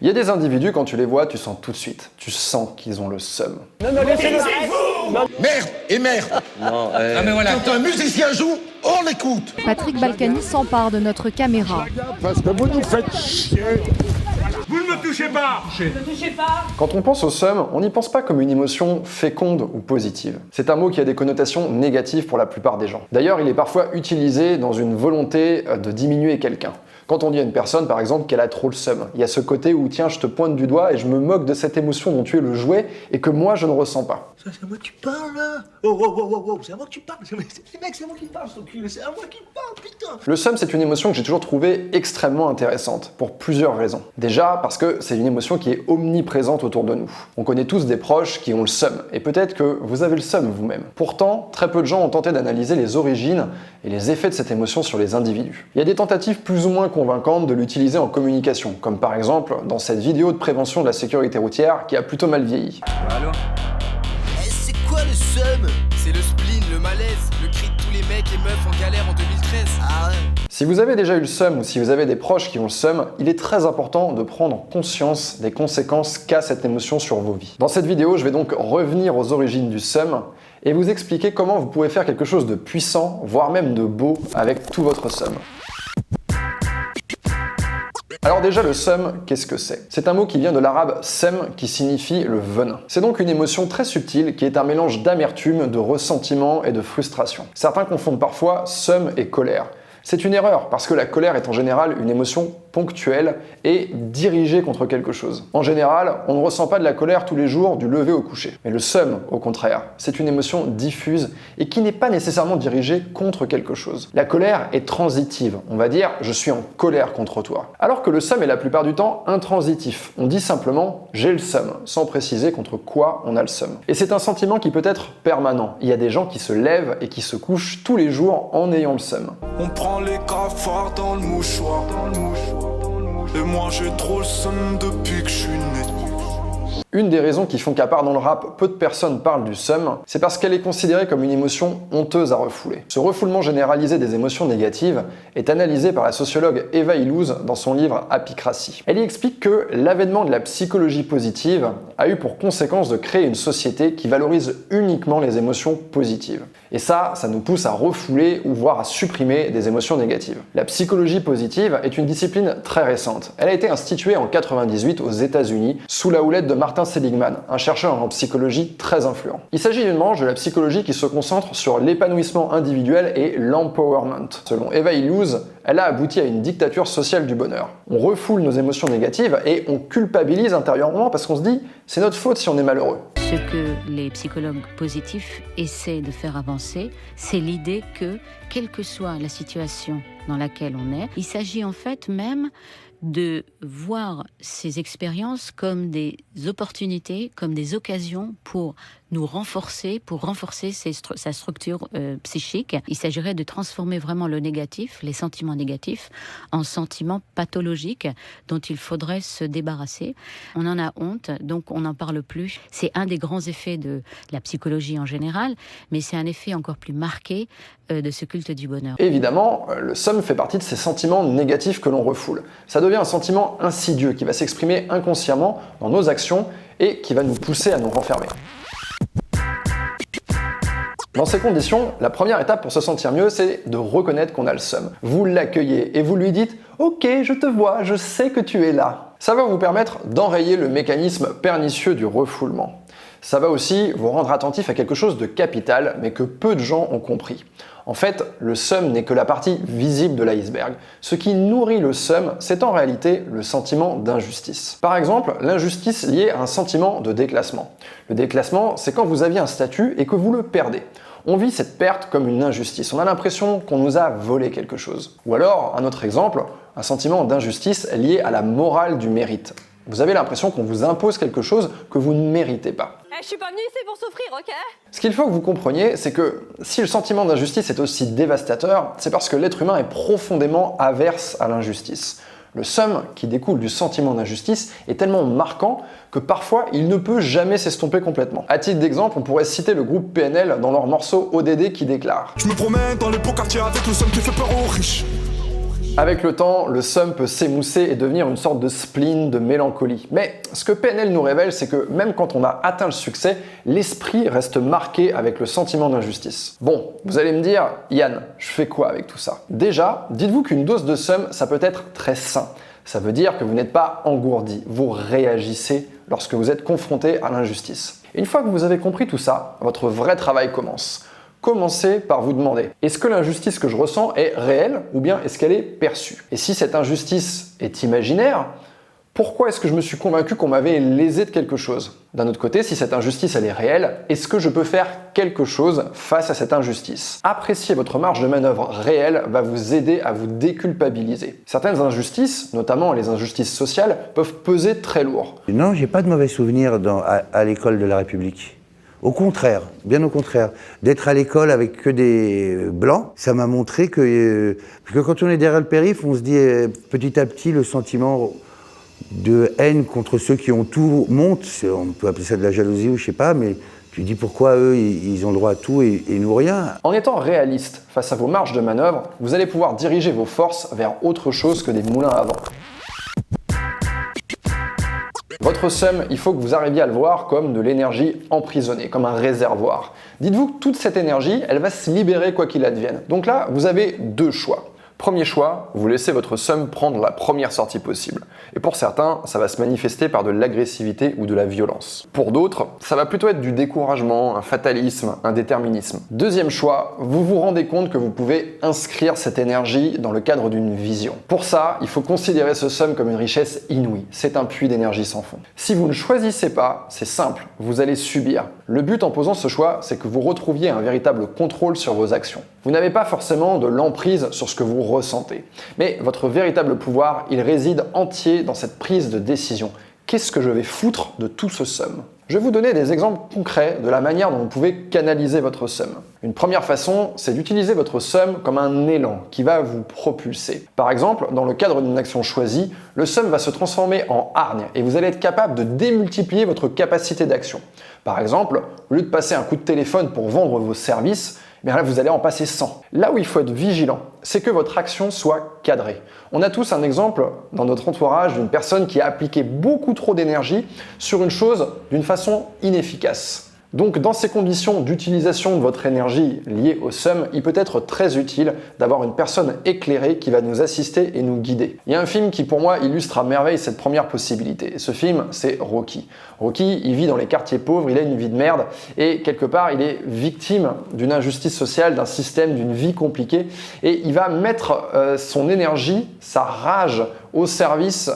Il y a des individus, quand tu les vois, tu sens tout de suite. Tu sens qu'ils ont le seum. Non, laissez-le. Merde et merde. Non, mais voilà. Quand un musicien joue, on l'écoute. Patrick Balkany s'empare de notre caméra. Parce que vous nous faites chier. Vous ne me touchez pas! Ne me touchez pas! Quand on pense au seum, on n'y pense pas comme une émotion féconde ou positive. C'est un mot qui a des connotations négatives pour la plupart des gens. D'ailleurs, il est parfois utilisé dans une volonté de diminuer quelqu'un. Quand on dit à une personne, par exemple, qu'elle a trop le seum, il y a ce côté où, tiens, je te pointe du doigt et je me moque de cette émotion dont tu es le jouet et que moi, je ne ressens pas. Ça, c'est à moi que tu parles, là. Oh, c'est à moi que tu parles. Mec, c'est à moi qui parle, c'est à moi qui parle, putain. Le seum, c'est une émotion que j'ai toujours trouvée extrêmement intéressante, pour plusieurs raisons. Déjà, parce que c'est une émotion qui est omniprésente autour de nous. On connaît tous des proches qui ont le seum, et peut-être que vous avez le seum vous-même. Pourtant, très peu de gens ont tenté d'analyser les origines et les effets de cette émotion sur les individus. Il y a des tentatives plus ou moins convaincantes de l'utiliser en communication, comme par exemple dans cette vidéo de prévention de la sécurité routière qui a plutôt mal vieilli. Allô ? C'est quoi le seum? C'est le spleen, le malaise, le cri de tous les mecs et meufs en galère en 2013. Ah ouais. Si vous avez déjà eu le seum ou si vous avez des proches qui ont le seum, il est très important de prendre conscience des conséquences qu'a cette émotion sur vos vies. Dans cette vidéo, je vais donc revenir aux origines du seum et vous expliquer comment vous pouvez faire quelque chose de puissant, voire même de beau, avec tout votre seum. Alors déjà, le seum, qu'est-ce que c'est? C'est un mot qui vient de l'arabe sem, qui signifie le venin. C'est donc une émotion très subtile qui est un mélange d'amertume, de ressentiment et de frustration. Certains confondent parfois seum et colère. C'est une erreur, parce que la colère est en général une émotion ponctuelle et dirigée contre quelque chose. En général, on ne ressent pas de la colère tous les jours du lever au coucher. Mais le seum, au contraire, c'est une émotion diffuse et qui n'est pas nécessairement dirigée contre quelque chose. La colère est transitive, on va dire « je suis en colère contre toi ». Alors que le seum est la plupart du temps intransitif. On dit simplement « j'ai le seum », sans préciser contre quoi on a le seum. Et c'est un sentiment qui peut être permanent. Il y a des gens qui se lèvent et qui se couchent tous les jours en ayant le seum. On prend les cafards dans le mouchoir. Et moi j'ai trop le seum depuis que je suis né. Une des raisons qui font qu'à part dans le rap, peu de personnes parlent du seum, c'est parce qu'elle est considérée comme une émotion honteuse à refouler. Ce refoulement généralisé des émotions négatives est analysé par la sociologue Eva Illouz dans son livre Apicratie. Elle y explique que l'avènement de la psychologie positive a eu pour conséquence de créer une société qui valorise uniquement les émotions positives. Et ça nous pousse à refouler ou voire à supprimer des émotions négatives. La psychologie positive est une discipline très récente. Elle a été instituée en 1998 aux États-Unis sous la houlette de Martin Seligman, un chercheur en psychologie très influent. Il s'agit d'une branche de la psychologie qui se concentre sur l'épanouissement individuel et l'empowerment. Selon Eva Illouz, elle a abouti à une dictature sociale du bonheur. On refoule nos émotions négatives et on culpabilise intérieurement parce qu'on se dit « c'est notre faute si on est malheureux ». Ce que les psychologues positifs essaient de faire avancer, c'est l'idée que, quelle que soit la situation dans laquelle on est, il s'agit en fait même de voir ces expériences comme des opportunités, comme des occasions pour nous renforcer, sa structure psychique. Il s'agirait de transformer vraiment le négatif, les sentiments négatifs, en sentiments pathologiques dont il faudrait se débarrasser. On en a honte, donc on n'en parle plus. C'est un des grands effets de la psychologie en général, mais c'est un effet encore plus marqué de ce culte du bonheur. Évidemment, le seum fait partie de ces sentiments négatifs que l'on refoule. Ça devient un sentiment insidieux qui va s'exprimer inconsciemment dans nos actions et qui va nous pousser à nous renfermer. Dans ces conditions, la première étape pour se sentir mieux, c'est de reconnaître qu'on a le seum. Vous l'accueillez et vous lui dites « Ok, je te vois, je sais que tu es là ». Ça va vous permettre d'enrayer le mécanisme pernicieux du refoulement. Ça va aussi vous rendre attentif à quelque chose de capital, mais que peu de gens ont compris. En fait, le seum n'est que la partie visible de l'iceberg. Ce qui nourrit le seum, c'est en réalité le sentiment d'injustice. Par exemple, l'injustice liée à un sentiment de déclassement. Le déclassement, c'est quand vous aviez un statut et que vous le perdez. On vit cette perte comme une injustice. On a l'impression qu'on nous a volé quelque chose. Ou alors, un autre exemple, un sentiment d'injustice lié à la morale du mérite. Vous avez l'impression qu'on vous impose quelque chose que vous ne méritez pas. Je suis pas venue ici pour souffrir, ok? Ce qu'il faut que vous compreniez, c'est que si le sentiment d'injustice est aussi dévastateur, c'est parce que l'être humain est profondément averse à l'injustice. Le seum qui découle du sentiment d'injustice est tellement marquant que parfois il ne peut jamais s'estomper complètement. À titre d'exemple, on pourrait citer le groupe PNL dans leur morceau ODD qui déclare « Je me promène dans les beaux quartiers avec le seum qui fait peur aux riches. Avec le temps, le seum peut s'émousser et devenir une sorte de spleen, de mélancolie. Mais ce que PNL nous révèle, c'est que même quand on a atteint le succès, l'esprit reste marqué avec le sentiment d'injustice. Bon, vous allez me dire, Yann, je fais quoi avec tout ça? Déjà, dites-vous qu'une dose de seum, ça peut être très sain. Ça veut dire que vous n'êtes pas engourdi, vous réagissez lorsque vous êtes confronté à l'injustice. Une fois que vous avez compris tout ça, votre vrai travail commence. Commencez par vous demander, est-ce que l'injustice que je ressens est réelle ou bien est-ce qu'elle est perçue? Et si cette injustice est imaginaire, pourquoi est-ce que je me suis convaincu qu'on m'avait lésé de quelque chose? D'un autre côté, si cette injustice elle est réelle, est-ce que je peux faire quelque chose face à cette injustice? Apprécier votre marge de manœuvre réelle va vous aider à vous déculpabiliser. Certaines injustices, notamment les injustices sociales, peuvent peser très lourd. Non, j'ai pas de mauvais souvenirs à l'école de la République. Au contraire, bien au contraire. D'être à l'école avec que des blancs, ça m'a montré que quand on est derrière le périph', on se dit petit à petit le sentiment de haine contre ceux qui ont tout monte. On peut appeler ça de la jalousie ou je sais pas, mais tu dis pourquoi eux, ils ont le droit à tout et nous rien. En étant réaliste face à vos marges de manœuvre, vous allez pouvoir diriger vos forces vers autre chose que des moulins à vent. Votre seum, il faut que vous arriviez à le voir comme de l'énergie emprisonnée, comme un réservoir. Dites-vous que toute cette énergie, elle va se libérer quoi qu'il advienne. Donc là, vous avez deux choix. Premier choix, vous laissez votre seum prendre la première sortie possible. Et pour certains, ça va se manifester par de l'agressivité ou de la violence. Pour d'autres, ça va plutôt être du découragement, un fatalisme, un déterminisme. Deuxième choix, vous vous rendez compte que vous pouvez inscrire cette énergie dans le cadre d'une vision. Pour ça, il faut considérer ce seum comme une richesse inouïe. C'est un puits d'énergie sans fond. Si vous ne choisissez pas, c'est simple, vous allez subir. Le but en posant ce choix, c'est que vous retrouviez un véritable contrôle sur vos actions. Vous n'avez pas forcément de l'emprise sur ce que vous ressentez. Mais votre véritable pouvoir, il réside entier dans cette prise de décision. Qu'est-ce que je vais foutre de tout ce seum? Je vais vous donner des exemples concrets de la manière dont vous pouvez canaliser votre seum. Une première façon, c'est d'utiliser votre seum comme un élan qui va vous propulser. Par exemple, dans le cadre d'une action choisie, le seum va se transformer en hargne et vous allez être capable de démultiplier votre capacité d'action. Par exemple, au lieu de passer un coup de téléphone pour vendre vos services, bien là, vous allez en passer 100. Là où il faut être vigilant, c'est que votre action soit cadrée. On a tous un exemple dans notre entourage d'une personne qui a appliqué beaucoup trop d'énergie sur une chose d'une façon inefficace. Donc dans ces conditions d'utilisation de votre énergie liée au seum, il peut être très utile d'avoir une personne éclairée qui va nous assister et nous guider. Il y a un film qui pour moi illustre à merveille cette première possibilité. Et ce film, c'est Rocky. Rocky, il vit dans les quartiers pauvres, il a une vie de merde et quelque part, il est victime d'une injustice sociale, d'un système, d'une vie compliquée et il va mettre son énergie, sa rage au service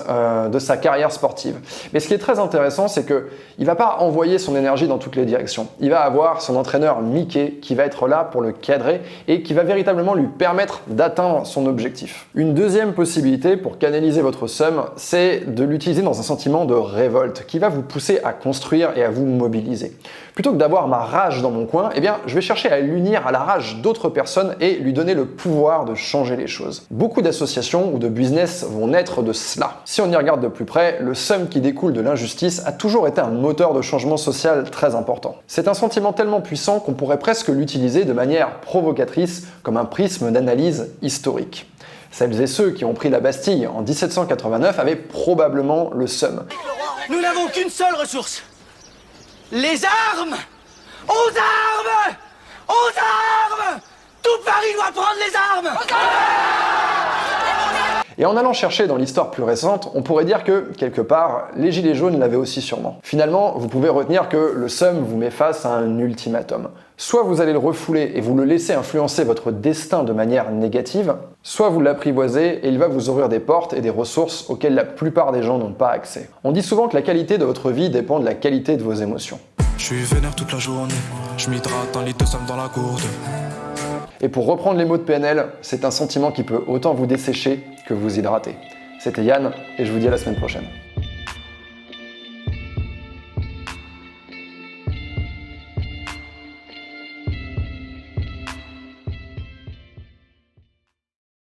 de sa carrière sportive. Mais ce qui est très intéressant, c'est qu'il ne va pas envoyer son énergie dans toutes les directions. Il va avoir son entraîneur Mickey qui va être là pour le cadrer et qui va véritablement lui permettre d'atteindre son objectif. Une deuxième possibilité pour canaliser votre seum, c'est de l'utiliser dans un sentiment de révolte qui va vous pousser à construire et à vous mobiliser. Plutôt que d'avoir ma rage dans mon coin, eh bien, je vais chercher à l'unir à la rage d'autres personnes et lui donner le pouvoir de changer les choses. Beaucoup d'associations ou de business vont naître de cela. Si on y regarde de plus près, le seum qui découle de l'injustice a toujours été un moteur de changement social très important. C'est un sentiment tellement puissant qu'on pourrait presque l'utiliser de manière provocatrice comme un prisme d'analyse historique. Celles et ceux qui ont pris la Bastille en 1789 avaient probablement le seum. Nous n'avons qu'une seule ressource. Les armes! Aux armes! Aux armes! Tout Paris doit prendre les armes! Et en allant chercher dans l'histoire plus récente, on pourrait dire que, quelque part, les Gilets jaunes l'avaient aussi sûrement. Finalement, vous pouvez retenir que le seum vous met face à un ultimatum. Soit vous allez le refouler et vous le laissez influencer votre destin de manière négative, soit vous l'apprivoisez et il va vous ouvrir des portes et des ressources auxquelles la plupart des gens n'ont pas accès. On dit souvent que la qualité de votre vie dépend de la qualité de vos émotions. Je suis vénère toute la journée, je m'hydrate un litre de seum dans la gourde. Et pour reprendre les mots de PNL, c'est un sentiment qui peut autant vous dessécher que vous hydrater. C'était Yann et je vous dis à la semaine prochaine.